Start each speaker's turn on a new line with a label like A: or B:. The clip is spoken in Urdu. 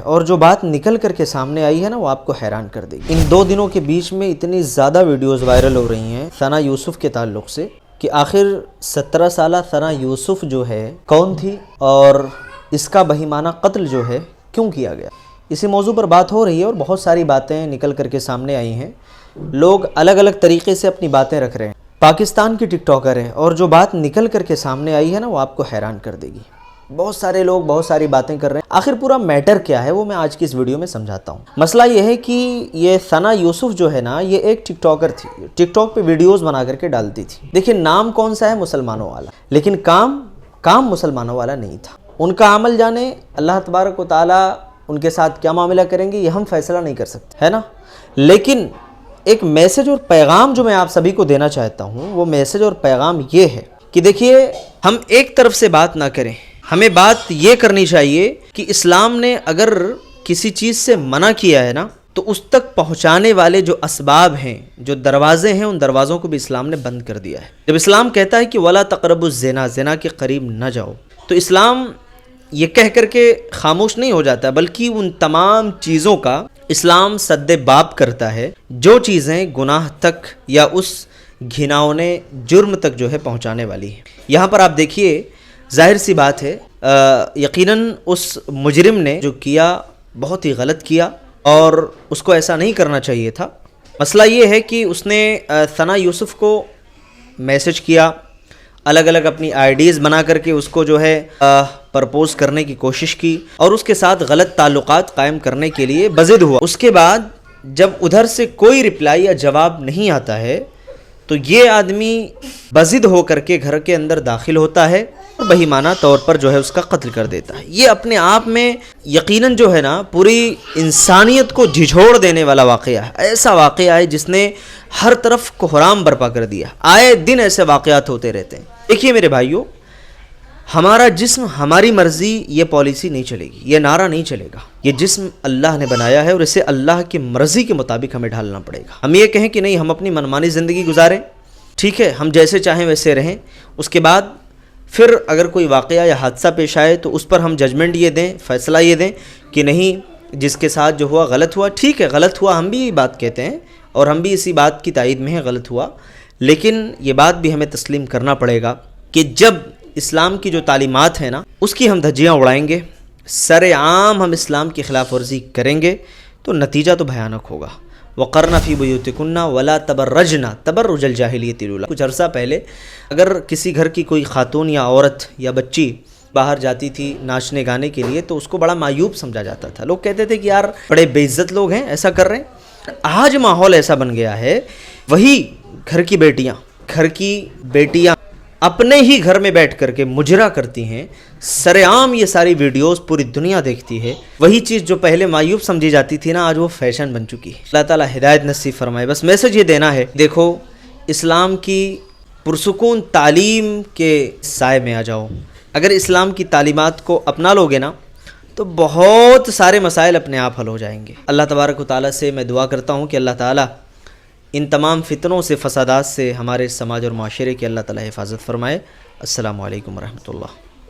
A: اور جو بات نکل کر کے سامنے آئی ہے نا وہ آپ کو حیران کر دے گی۔ ان 2 دنوں کے بیچ میں اتنی زیادہ ویڈیوز وائرل ہو رہی ہیں ثنا یوسف کے تعلق سے کہ آخر 17 سالہ ثنا یوسف جو ہے کون تھی اور اس کا بہیمانہ قتل جو ہے کیوں کیا گیا، اسی موضوع پر بات ہو رہی ہے اور بہت ساری باتیں نکل کر کے سامنے آئی ہیں۔ لوگ الگ الگ طریقے سے اپنی باتیں رکھ رہے ہیں۔ پاکستان کی ٹک ٹاکر ہے اور جو بات نکل کر کے سامنے آئی ہے نا وہ آپ کو حیران کر دے گی۔ بہت سارے لوگ بہت ساری باتیں کر رہے ہیں۔ آخر پورا میٹر کیا ہے وہ میں آج کی اس ویڈیو میں سمجھاتا ہوں۔ مسئلہ یہ ہے کہ یہ ثنا یوسف جو ہے نا یہ ایک ٹک ٹاکر تھی، ٹک ٹاک پہ ویڈیوز بنا کر کے ڈالتی تھی۔ دیکھیں نام کون سا ہے، مسلمانوں والا، لیکن کام مسلمانوں والا نہیں تھا۔ ان کا عمل جانے اللہ تبارک و تعالیٰ ان کے ساتھ کیا معاملہ کریں گے یہ ہم فیصلہ نہیں کر سکتے، ہے نا۔ لیکن ایک میسج اور پیغام جو میں آپ سبھی کو دینا چاہتا ہوں وہ میسج اور پیغام یہ ہے کہ دیکھیے ہم ایک طرف سے بات نہ کریں، ہمیں بات یہ کرنی چاہیے کہ اسلام نے اگر کسی چیز سے منع کیا ہے نا تو اس تک پہنچانے والے جو اسباب ہیں، جو دروازے ہیں، ان دروازوں کو بھی اسلام نے بند کر دیا ہے۔ جب اسلام کہتا ہے کہ وَلَا تَقْرَبُوا الزِّنَا، زنا کے قریب نہ جاؤ، تو اسلام یہ کہہ کر کے خاموش نہیں ہو جاتا، بلکہ ان تمام چیزوں کا اسلام سد باب کرتا ہے جو چیزیں گناہ تک یا اس گھناؤنے جرم تک جو ہے پہنچانے والی ہیں۔ یہاں پر آپ دیکھیے ظاہر سی بات ہے یقیناً اس مجرم نے جو کیا بہت ہی غلط کیا اور اس کو ایسا نہیں کرنا چاہیے تھا۔ مسئلہ یہ ہے کہ اس نے ثنا یوسف کو میسج کیا، الگ الگ اپنی آئیڈیز بنا کر کے اس کو جو ہے پرپوز کرنے کی کوشش کی اور اس کے ساتھ غلط تعلقات قائم کرنے کے لیے بضد ہوا۔ اس کے بعد جب ادھر سے کوئی رپلائی یا جواب نہیں آتا ہے تو یہ آدمی بضد ہو کر کے گھر کے اندر داخل ہوتا ہے اور بہیمانہ طور پر جو ہے اس کا قتل کر دیتا ہے۔ یہ اپنے آپ میں یقیناً جو ہے نا پوری انسانیت کو جھنجھوڑ دینے والا واقعہ ہے۔ ایسا واقعہ ہے جس نے ہر طرف کوہرام برپا کر دیا۔ آئے دن ایسے واقعات ہوتے رہتے ہیں۔ دیکھیے میرے بھائیوں، ہمارا جسم ہماری مرضی یہ پالیسی نہیں چلے گی، یہ نعرہ نہیں چلے گا۔ یہ جسم اللہ نے بنایا ہے اور اسے اللہ کی مرضی کے مطابق ہمیں ڈھالنا پڑے گا۔ ہم یہ کہیں کہ نہیں ہم اپنی منمانی زندگی گزاریں، ٹھیک ہے، ہم جیسے چاہیں ویسے رہیں، اس کے بعد پھر اگر کوئی واقعہ یا حادثہ پیش آئے تو اس پر ہم ججمنٹ یہ دیں، فیصلہ یہ دیں کہ نہیں جس کے ساتھ جو ہوا غلط ہوا، ٹھیک ہے غلط ہوا، ہم بھی یہ بات کہتے ہیں اور ہم بھی اسی بات کی تائید میں ہیں غلط ہوا، لیکن یہ بات بھی ہمیں تسلیم کرنا پڑے گا کہ جب اسلام کی جو تعلیمات ہیں نا اس کی ہم دھجیاں اڑائیں گے، سر عام ہم اسلام کی خلاف ورزی کریں گے تو نتیجہ تو بھیانک ہوگا۔ وَقَرْنَ فِي بُيُوتِكُنَّ وَلَا تَبَرَّجْنَ تَبَرُّجَ الْجَاهِلِيَّةِ الْأُولَىٰ۔ کچھ عرصہ پہلے اگر کسی گھر کی کوئی خاتون یا عورت یا بچی باہر جاتی تھی ناچنے گانے کے لیے تو اس کو بڑا معیوب سمجھا جاتا تھا۔ لوگ کہتے تھے کہ یار بڑے بے عزت لوگ ہیں، ایسا کر رہے ہیں۔ آج ماحول ایسا بن گیا ہے، وہی گھر کی بیٹیاں اپنے ہی گھر میں بیٹھ کر کے مجرا کرتی ہیں، سر عام یہ ساری ویڈیوز پوری دنیا دیکھتی ہے۔ وہی چیز جو پہلے معیوب سمجھی جاتی تھی نا آج وہ فیشن بن چکی ہے۔ اللہ تعالیٰ ہدایت نصیب فرمائے۔ بس میسج یہ دینا ہے، دیکھو اسلام کی پرسکون تعلیم کے سائے میں آ جاؤ۔ اگر اسلام کی تعلیمات کو اپنا لوگے نا تو بہت سارے مسائل اپنے آپ حل ہو جائیں گے۔ اللہ تبارک و تعالیٰ سے میں دعا کرتا ہوں کہ اللہ تعالیٰ ان تمام فتنوں سے، فسادات سے ہمارے سماج اور معاشرے کی اللہ تعالیٰ حفاظت فرمائے۔ السلام علیکم ورحمۃ اللہ۔